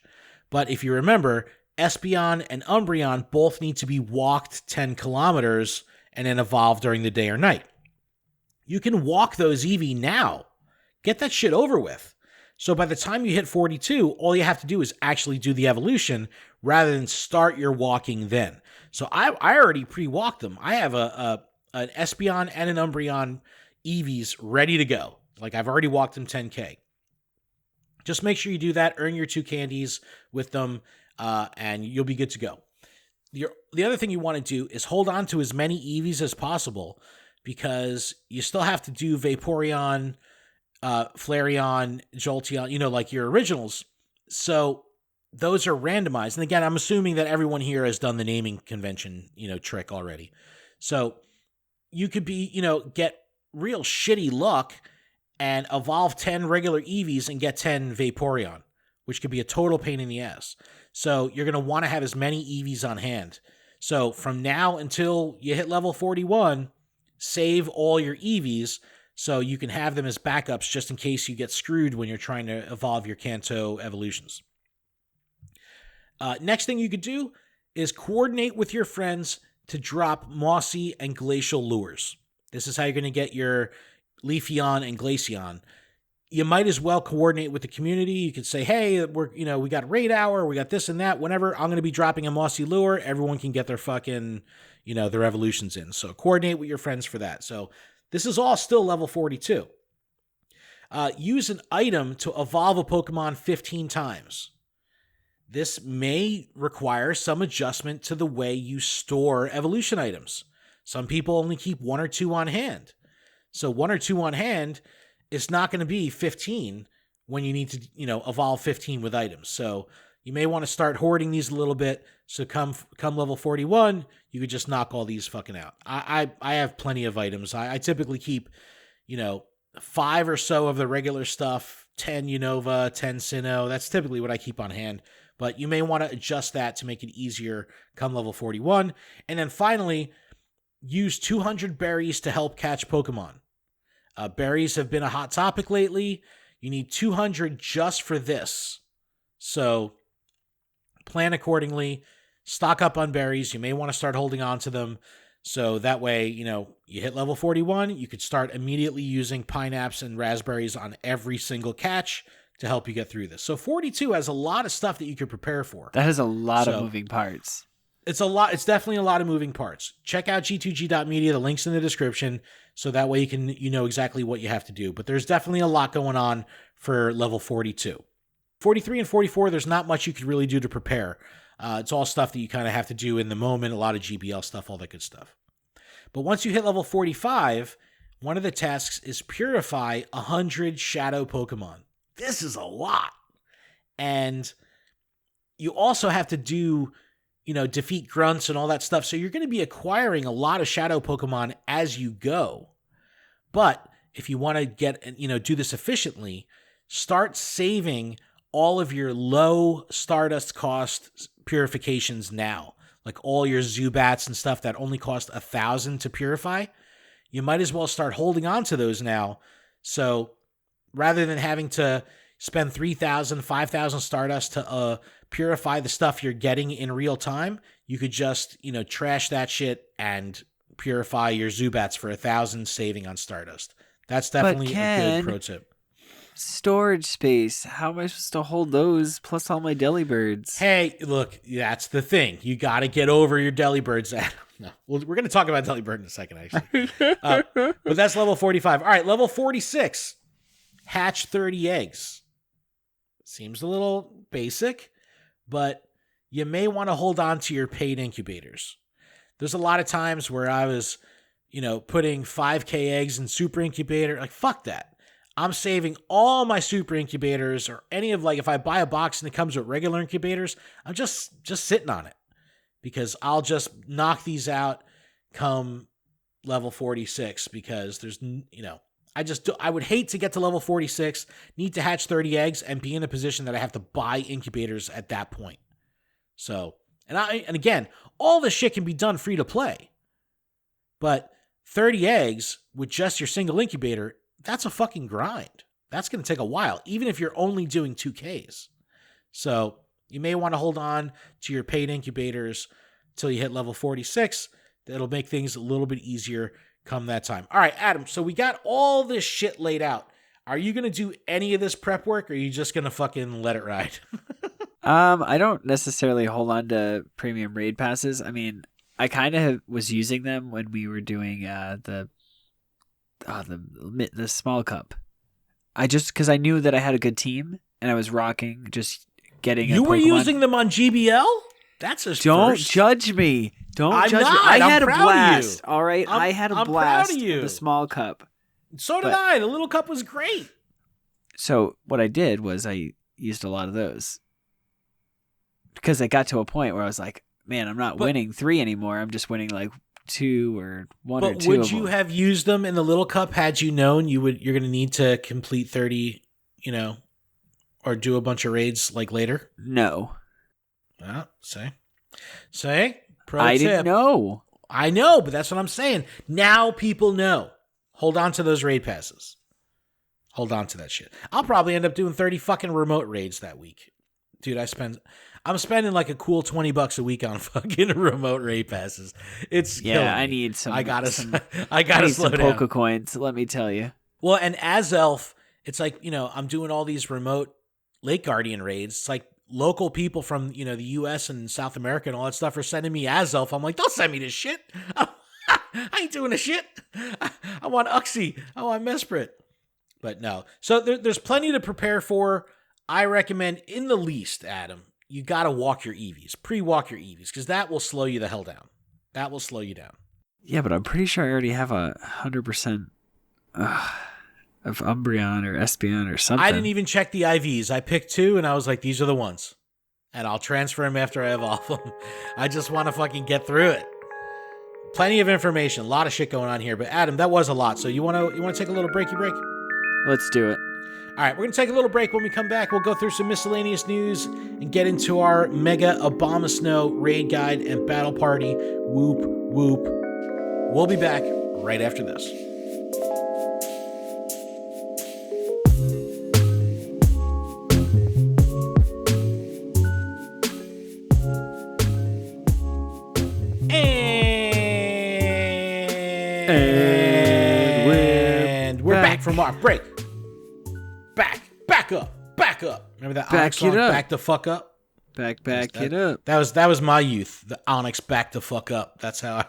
but if you remember, Espeon and Umbreon both need to be walked 10 kilometers and then evolve during the day or night. You can walk those Eevee now. Get that shit over with. So by the time you hit 42, all you have to do is actually do the evolution rather than start your walking then. So I already pre-walked them. I have an Espeon and an Umbreon Eevees ready to go. Like I've already walked them 10K. Just make sure you do that. Earn your 2 candies with them, and you'll be good to go. The other thing you want to do is hold on to as many Eevees as possible because you still have to do Vaporeon, Flareon, Jolteon, like your originals. So those are randomized. And again, I'm assuming that everyone here has done the naming convention, trick already. So you could be, get real shitty luck and evolve 10 regular Eevees and get 10 Vaporeon, which could be a total pain in the ass. So you're going to want to have as many Eevees on hand. So from now until you hit level 41, save all your Eevees so you can have them as backups just in case you get screwed when you're trying to evolve your Kanto evolutions. Next thing you could do is coordinate with your friends to drop Mossy and Glacial lures. This is how you're going to get your Leafeon and Glaceon. You might as well coordinate with the community. You could say, hey, we got raid hour, we got this and that. Whenever I'm going to be dropping a Mossy lure, everyone can get their fucking, their evolutions in. So coordinate with your friends for that. So this is all still level 42. use an item to evolve a Pokemon 15 times. This may require some adjustment to the way you store evolution items. Some people only keep 1 or 2 on hand. So 1 or 2 on hand is not going to be 15 when you need to, evolve 15 with items. So you may want to start hoarding these a little bit. So come level 41, you could just knock all these fucking out. I have plenty of items. I typically keep, 5 or so of the regular stuff, 10 Unova, 10 Sinnoh. That's typically what I keep on hand. But you may want to adjust that to make it easier come level 41. And then finally, use 200 berries to help catch Pokemon. Berries have been a hot topic lately. You need 200 just for this. So plan accordingly. Stock up on berries. You may want to start holding on to them. So that way, you hit level 41, you could start immediately using pineapples and raspberries on every single catch to help you get through this. So 42 has a lot of stuff that you could prepare for. That has a lot of moving parts. It's a definitely a lot of moving parts. Check out g2g.media. The link's in the description. So that way you can, know exactly what you have to do. But there's definitely a lot going on for level 42. 43 and 44, there's not much you could really do to prepare. It's all stuff that you kind of have to do in the moment, a lot of GBL stuff, all that good stuff. But once you hit level 45, one of the tasks is purify 100 shadow Pokemon. This is a lot. And you also have to do, defeat grunts and all that stuff. So you're going to be acquiring a lot of shadow Pokemon as you go. But if you want to get, do this efficiently, start saving all of your low Stardust cost purifications now. Like all your Zubats and stuff that only cost 1,000 to purify. You might as well start holding on to those now. So rather than having to spend 3,000, 5,000 Stardust to purify the stuff you're getting in real time, you could just, trash that shit and purify your Zubats for 1,000, saving on Stardust. That's definitely a good pro tip. Storage space. How am I supposed to hold those plus all my Delibirds? Hey, look, that's the thing. You got to get over your Delibirds. No, we're going to talk about Delibird in a second, actually. But that's level 45. All right, level 46. Hatch 30 eggs. Seems a little basic, but you may want to hold on to your paid incubators. There's a lot of times where I was, putting 5K eggs in super incubator. Like, fuck that. I'm saving all my super incubators or any of if I buy a box and it comes with regular incubators, I'm just sitting on it because I'll just knock these out come level 46 because there's, I would hate to get to level 46, need to hatch 30 eggs and be in a position that I have to buy incubators at that point. So, and again, all this shit can be done free to play, but 30 eggs with just your single incubator, that's a fucking grind. That's going to take a while, even if you're only doing 2Ks. So you may want to hold on to your paid incubators until you hit level 46. That'll make things a little bit easier come that time. All right, Adam, so we got all this shit laid out. Are you going to do any of this prep work, or are you just going to fucking let it ride? I don't necessarily hold on to premium raid passes. I mean, I kind of was using them when we were doing the small cup. Because I knew that I had a good team and I was rocking just getting You were using them on GBL? That's a Don't judge me. Don't judge me. I had a blast. All right. I had a blast with the small cup. So did I. The little cup was great. So what I did was I used a lot of those. Because I got to a point where I was like, man, I'm not winning 3 anymore. I'm just winning 2 or 1 or 2. But would you have used them in the little cup had you known you're going to need to complete 30, or do a bunch of raids later? No. Well, say, pro I tip. didn't know. I know, but that's what I'm saying. Now people know. Hold on to those raid passes. Hold on to that shit. I'll probably end up doing 30 fucking remote raids that week. Dude, I'm spending a cool $20 a week on fucking remote raid passes. It's I need some. I gotta slow some down. Poke coins. Let me tell you. Well, and as Elf, it's I'm doing all these remote Lake Guardian raids. It's local people from the U.S. and South America and all that stuff are sending me as Elf. I'm like, don't send me this shit. I ain't doing this shit. I want Uxie. I want Mesprit. But no. So there's plenty to prepare for. I recommend, in the least, Adam, you got to walk your EVs. Pre-walk your EVs, because that will slow you the hell down. That will slow you down. Yeah, but I'm pretty sure I already have 100% of Umbreon or Espeon or something. I didn't even check the IVs. I picked 2, and I was like, these are the ones. And I'll transfer them after I have all of them. I just want to fucking get through it. Plenty of information. A lot of shit going on here. But Adam, that was a lot. So you want to take a little breaky break? Let's do it. All right, we're going to take a little break. When we come back, we'll go through some miscellaneous news and get into our Mega Abomasnow raid guide and battle party. Whoop, whoop. We'll be back right after this. And we're back from our break. Back up. Remember that Onyx song, Back the Fuck Up? Back it up. That was my youth. The Onyx Back the Fuck Up. That's how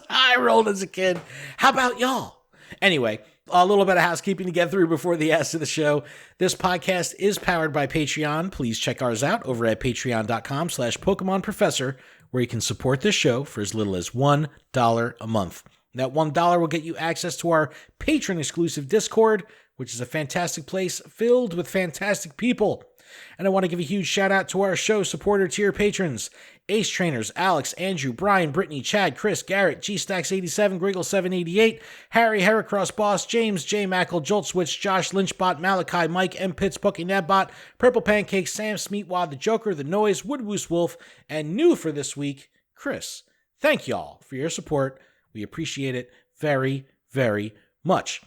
I rolled as a kid. How about y'all? Anyway, a little bit of housekeeping to get through before the ass of the show. This podcast is powered by Patreon. Please check ours out over at patreon.com/Pokemon Professor, where you can support this show for as little as $1 a month. That $1 will get you access to our patron-exclusive Discord, which is a fantastic place filled with fantastic people. And I want to give a huge shout out to our show supporter tier patrons: Ace Trainers, Alex, Andrew, Brian, Brittany, Chad, Chris, Garrett, G-Stacks87, Griggle788, Harry, Heracross Boss, James, J. Mackle, Jolt Switch, Josh, Lynchbot, Malachi, Mike, M. Pitts, Pookie Nabbot, Purple Pancake, Sam, Smeatwad, The Joker, The Noise, Woodwoos Wolf, and new for this week, Chris. Thank y'all for your support. We appreciate it very, very much.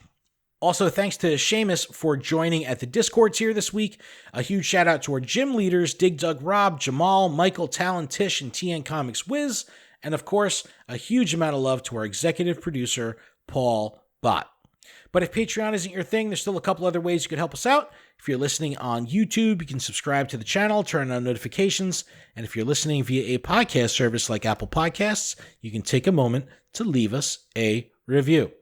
Also, thanks to Seamus for joining at the Discord tier this week. A huge shout out to our gym leaders, Dig Dug Rob, Jamal, Michael, Talon, Tish, and TN Comics Wiz. And of course, a huge amount of love to our executive producer, Paul Bhatt. But if Patreon isn't your thing, there's still a couple other ways you could help us out. If you're listening on YouTube, you can subscribe to the channel, turn on notifications. And if you're listening via a podcast service like Apple Podcasts, you can take a moment to leave us a review.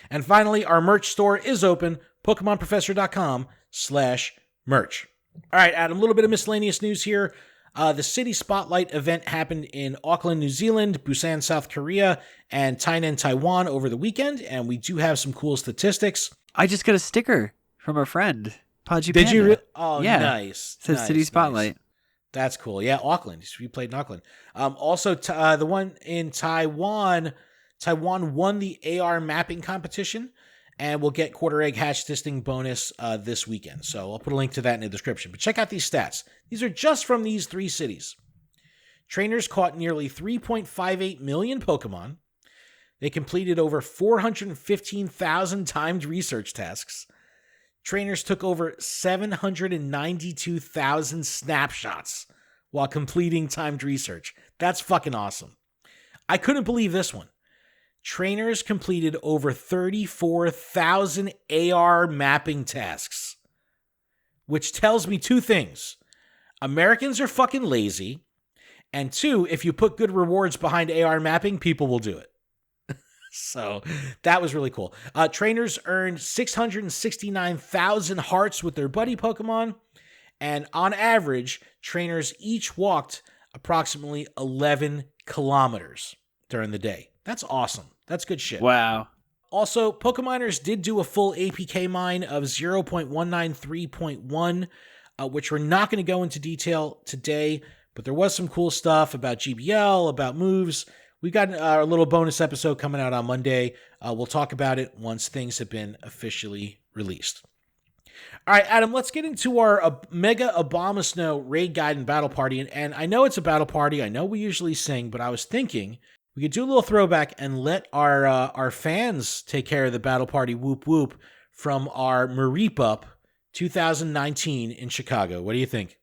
And finally, our merch store is open, PokemonProfessor.com/merch. All right, Adam, a little bit of miscellaneous news here. The City Spotlight event happened in Auckland, New Zealand, Busan, South Korea, and Tainan, Taiwan over the weekend, and we do have some cool statistics. I just got a sticker from a friend, Podgy Did Panda. you? Oh, yeah. Nice. It says City Spotlight. Nice. That's cool. Yeah, Auckland. We played in Auckland. Also, the one in Taiwan won the AR mapping competition, and we'll get quarter egg hatch testing bonus this weekend. So I'll put a link to that in the description. But check out these stats. These are just from these 3 cities. Trainers caught nearly 3.58 million Pokemon. They completed over 415,000 timed research tasks. Trainers took over 792,000 snapshots while completing timed research. That's fucking awesome. I couldn't believe this one. Trainers completed over 34,000 AR mapping tasks, which tells me 2 things. Americans are fucking lazy, and 2, if you put good rewards behind AR mapping, people will do it. So that was really cool. Trainers earned 669,000 hearts with their buddy Pokemon, and on average, trainers each walked approximately 11 kilometers during the day. That's awesome. That's good shit. Wow. Also, Pokemoners did do a full APK mine of 0.193.1, which we're not going to go into detail today, but there was some cool stuff about GBL, about moves. We got a little bonus episode coming out on Monday. We'll talk about it once things have been officially released. All right, Adam, let's get into our Mega Abomasnow raid guide and battle party. And I know it's a battle party. I know we usually sing, but I was thinking we could do a little throwback and let our fans take care of the battle party whoop whoop from our Mareep Up 2019 in Chicago. What do you think?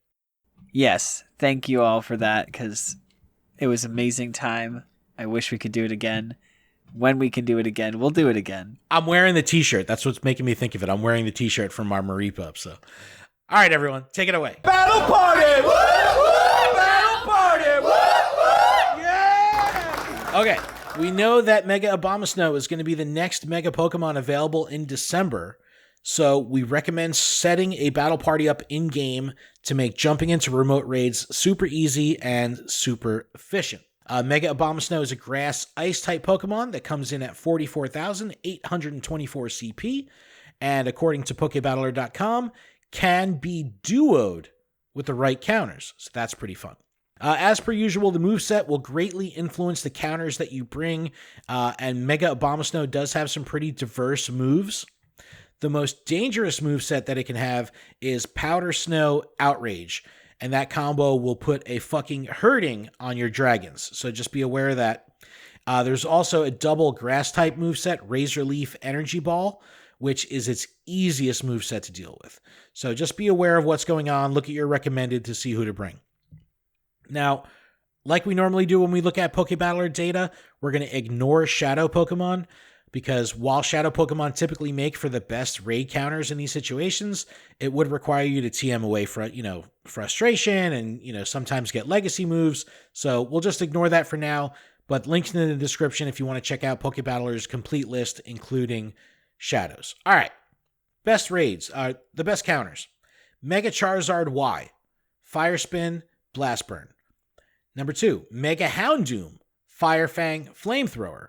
Yes, thank you all for that, because it was an amazing time. I wish we could do it again. When we can do it again, we'll do it again. I'm wearing the t-shirt. That's what's making me think of it. I'm wearing the t-shirt from our Mareep Up. So, all right, everyone, take it away. Battle party! Woo! Woo! Battle party! Woo! Woo! Yeah! Okay, we know that Mega Abomasnow is going to be the next Mega Pokemon available in December. So we recommend setting a battle party up in-game to make jumping into remote raids super easy and super efficient. Mega Abomasnow is a grass ice type Pokemon that comes in at 44,824 CP, and according to PokeBattler.com, can be duoed with the right counters. So that's pretty fun. As per usual, the moveset will greatly influence the counters that you bring, and Mega Abomasnow does have some pretty diverse moves. The most dangerous moveset that it can have is Powder Snow Outrage, and that combo will put a fucking hurting on your dragons. So just be aware of that. There's also a double grass-type moveset, Razor Leaf Energy Ball, which is its easiest moveset to deal with. So just be aware of what's going on. Look at your recommended to see who to bring. Now, like we normally do when we look at Pokebattler data, we're going to ignore Shadow Pokemon, because while Shadow Pokemon typically make for the best raid counters in these situations, it would require you to TM away frustration and, sometimes get legacy moves. So we'll just ignore that for now, but links in the description if you want to check out Pokebattler's complete list, including Shadows. All right. Best raids, the best counters. Mega Charizard Y, Fire Spin, Blast Burn. Number 2, Mega Houndoom, Fire Fang, Flamethrower.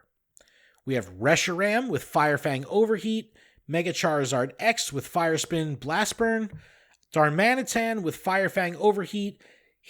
We have Reshiram with Fire Fang Overheat, Mega Charizard X with Fire Spin, Blast Burn, Darmanitan with Fire Fang Overheat,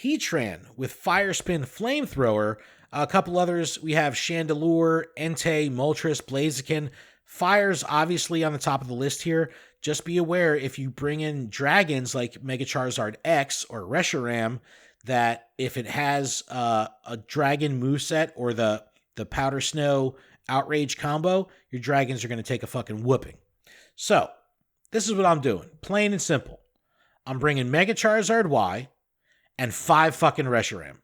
Heatran with Fire Spin, Flamethrower. A couple others, we have Chandelure, Entei, Moltres, Blaziken. Fire's obviously on the top of the list here. Just be aware if you bring in dragons like Mega Charizard X or Reshiram, that if it has a dragon moveset or the Powder Snow Outrage combo, your dragons are going to take a fucking whooping. So, this is what I'm doing. Plain and simple. I'm bringing Mega Charizard Y and 5 fucking Reshiram.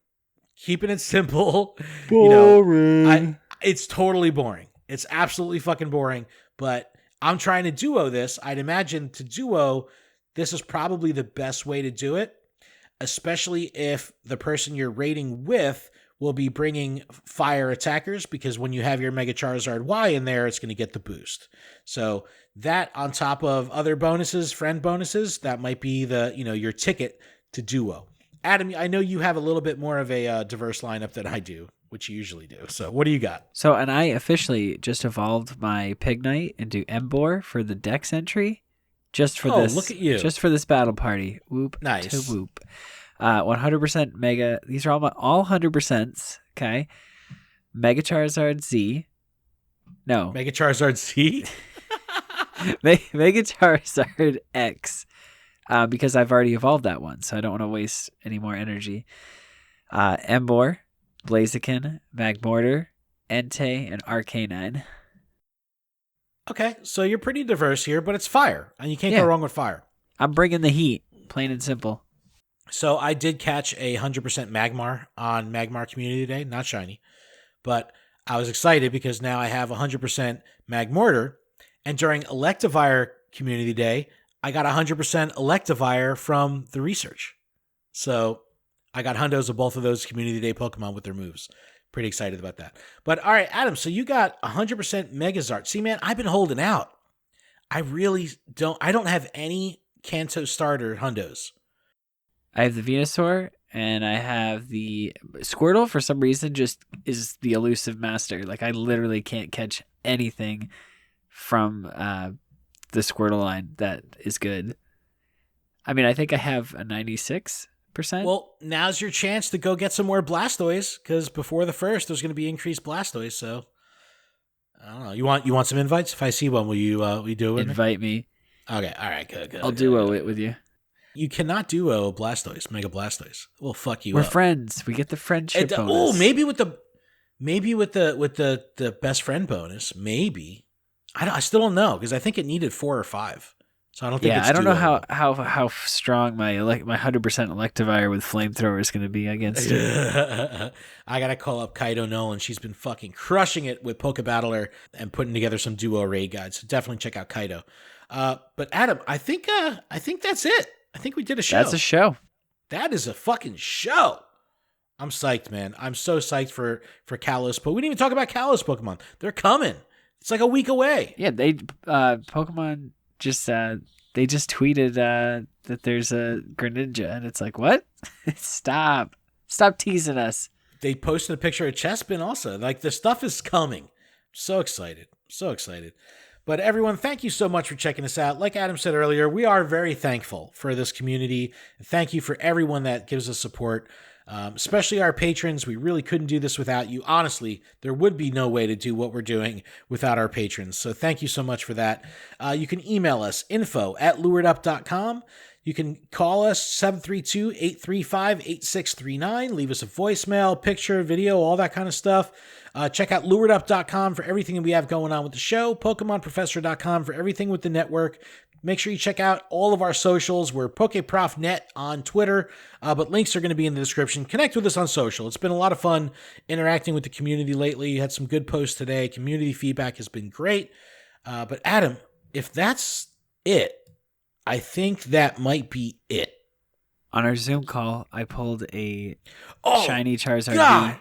Keeping it simple. Boring. It's totally boring. It's absolutely fucking boring, but I'm trying to duo this. I'd imagine to duo, this is probably the best way to do it, especially if the person you're raiding with will be bringing fire attackers, because when you have your Mega Charizard Y in there, it's going to get the boost. So that on top of other bonuses, friend bonuses, that might be your ticket to duo. Adam, I know you have a little bit more of a diverse lineup than I do, which you usually do. So what do you got? So, and I officially just evolved my Pignite into Emboar for the Dex entry, just for this. Look at you! Just for this battle party. Whoop nice. To whoop. 100% Mega. These are all 100%s. Okay. Mega Charizard Z. No. Mega Charizard Z. Mega Charizard X. Because I've already evolved that one, so I don't want to waste any more energy. Emboar, Blaziken, Magmortar, Entei, and Arcanine. Okay, so you're pretty diverse here, but it's fire, and you can't go wrong with fire. I'm bringing the heat, plain and simple. So I did catch 100% Magmar on Magmar Community Day, not shiny, but I was excited because now I have 100% Magmortar, and during Electivire Community Day, I got 100% Electivire from the research. So I got hundos of both of those Community Day Pokemon with their moves. Pretty excited about that. But all right, Adam, so you got 100% Megazard. See, man, I've been holding out. I don't have any Kanto starter hundos. I have the Venusaur, and I have the Squirtle. For some reason, just is the elusive master. Like, I literally can't catch anything from the Squirtle line that is good. I mean, I think I have a 96%. Well, now's your chance to go get some more Blastoise, because before the first, there's going to be increased Blastoise. So I don't know. You want some invites? If I see one, will you do it? Invite me. Okay. All right. Good. I'll duo it with you. You cannot duo Blastoise, Mega Blastoise. We'll fuck you We're up. We're friends. We get the friendship bonus. Oh, maybe with the best friend bonus. Maybe. I still don't know, because I think it needed 4 or 5. So I don't think. Yeah, I don't know how strong my 100% Electivire with Flamethrower is going to be against it. I gotta call up Kaido Nolan. She's been fucking crushing it with Pokebattler and putting together some duo raid guides. So definitely check out Kaido. But Adam, I think that's it. I think we did a show. That's a show. That is a fucking show. I'm psyched, man. I'm so psyched for Kalos, but we didn't even talk about Kalos Pokemon. They're coming. It's like a week away. Yeah, Pokemon just they just tweeted that there's a Greninja, and it's like, what? Stop teasing us. They posted a picture of Chespin also. Like, the stuff is coming. So excited. But everyone, thank you so much for checking us out. Like Adam said earlier, we are very thankful for this community. Thank you for everyone that gives us support, especially our patrons. We really couldn't do this without you. Honestly, there would be no way to do what we're doing without our patrons. So thank you so much for that. You can email us, info@luredup.com. You can call us 732-835-8639. Leave us a voicemail, picture, video, all that kind of stuff. Check out luredup.com for everything that we have going on with the show. PokemonProfessor.com for everything with the network. Make sure you check out all of our socials. We're PokeProfNet on Twitter, but links are going to be in the description. Connect with us on social. It's been a lot of fun interacting with the community lately. You had some good posts today. Community feedback has been great. But Adam, if that's it, I think that might be it. On our Zoom call, I pulled a shiny Charizard. God!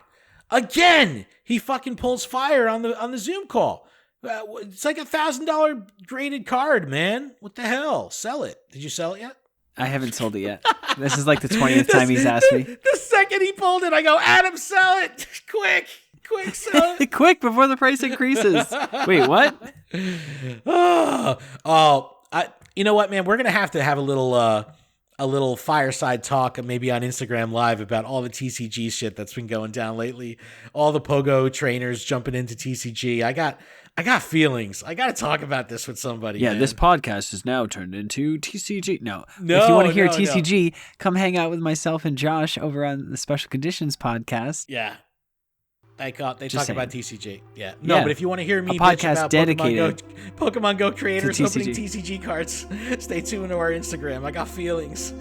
Again! He fucking pulls fire on the Zoom call. It's like $1,000 graded card, man. What the hell? Sell it. Did you sell it yet? I haven't sold it yet. This is like the 20th time he's asked me. The second he pulled it, I go, Adam, sell it. Quick, sell it. Quick, before the price increases. Wait, what? You know what, man? We're going to have a little fireside talk maybe on Instagram Live about all the TCG shit that's been going down lately. All the Pogo trainers jumping into TCG. I got feelings. I got to talk about this with somebody. Yeah, man. This podcast is now turned into TCG. No. If you want to hear TCG, come hang out with myself and Josh over on the Special Conditions podcast. Yeah. They talk about TCG. Yeah. No, but if you want to hear me podcast bitch about dedicated Pokemon Go creators to opening TCG cards, stay tuned to our Instagram. I got feelings.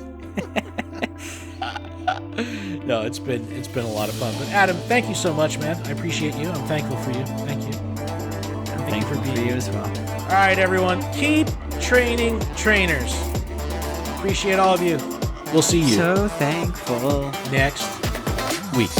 No, it's been a lot of fun. But Adam, thank you so much, man. I appreciate you. I'm thankful for you. Thank you. I'm thankful for you as well. All right, everyone. Keep training trainers. Appreciate all of you. We'll see you. So thankful. Next week.